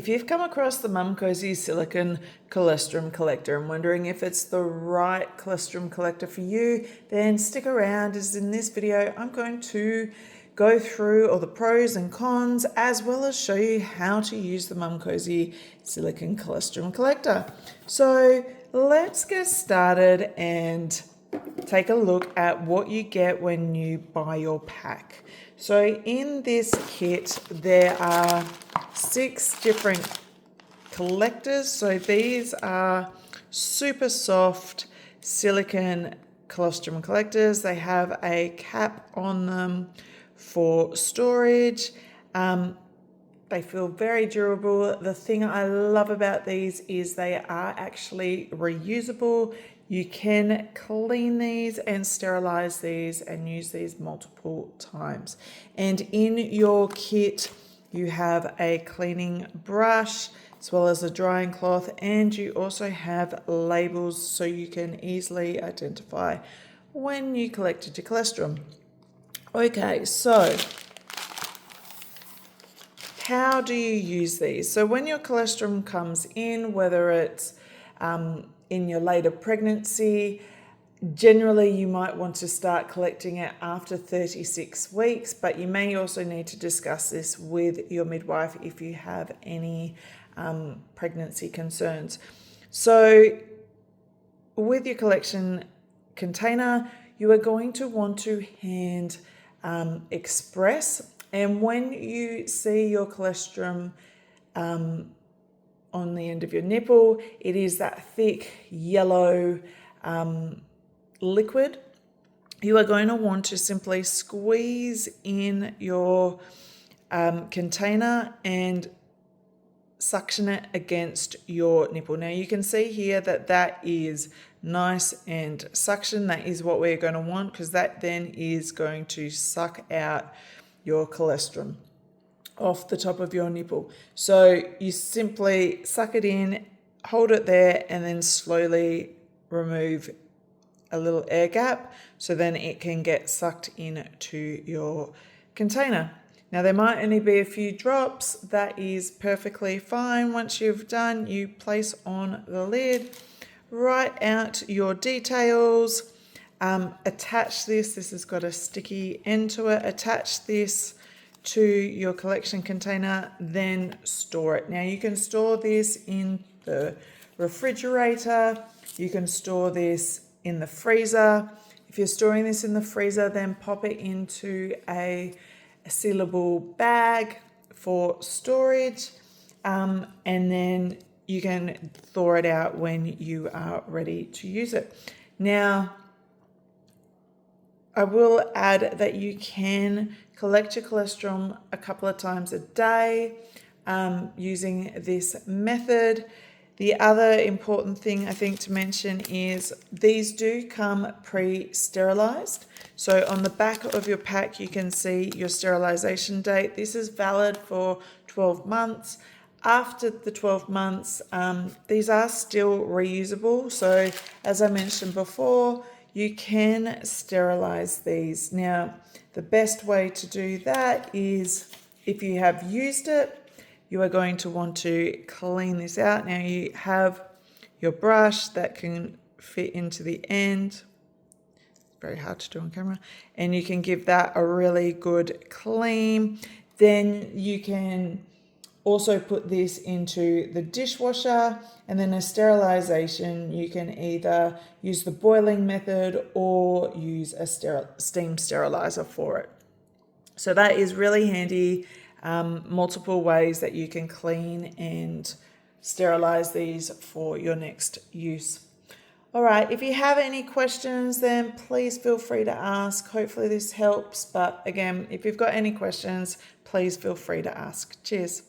If you've come across the Momcozy Silicone Colostrum Collector and wondering if it's the right colostrum collector for you, then stick around, as in this video I'm going to go through all the pros and cons, as well as show you how to use the Momcozy Silicone Colostrum Collector. So let's get started and take a look at what you get when you buy your pack. So in this kit there are 6 different collectors. So these are super soft silicone colostrum collectors. They have a cap on them for storage. They feel very durable. The thing I love about these is they are actually reusable. You can clean these and sterilize these and use these multiple times. And in your kit, you have a cleaning brush as well as a drying cloth, and you also have labels so you can easily identify when you collected your colostrum. Okay, so how do you use these? So when your colostrum comes in, whether it's in your later pregnancy, generally you might want to start collecting it after 36 weeks, but you may also need to discuss this with your midwife if you have any pregnancy concerns. So with your collection container, you are going to want to hand express. And when you see your colostrum on the end of your nipple, it is that thick yellow liquid. You are going to want to simply squeeze in your container and suction it against your nipple. Now you can see here that that is nice and suction. That is what we're going to want, because that then is going to suck out your colostrum off the top of your nipple. So you simply suck it in, hold it there, and then slowly remove a little air gap so then it can get sucked into your container. Now there might only be a few drops. That is perfectly fine. Once you've done, you place on the lid, write out your details, attach this has got a sticky end to it, attach this to your collection container, then store it. Now you can store this in the refrigerator, you can store this in the freezer. If you're storing this in the freezer, then pop it into a sealable bag for storage, and then you can thaw it out when you are ready to use it. Now, I will add that you can collect your colostrum a couple of times a day using this method. The other important thing I think to mention is these do come pre-sterilized. So on the back of your pack, you can see your sterilization date. This is valid for 12 months. After the 12 months, these are still reusable. So as I mentioned before, you can sterilize these. Now, the best way to do that is if you have used it, you are going to want to clean this out. Now you have your brush that can fit into the end. Very hard to do on camera. And you can give that a really good clean. Then you can also put this into the dishwasher, and then a sterilization, you can either use the boiling method or use a steam sterilizer for it. So that is really handy. Multiple ways that you can clean and sterilize these for your next use. All right, if you have any questions, then please feel free to ask. Hopefully this helps. But again, if you've got any questions, please feel free to ask. Cheers.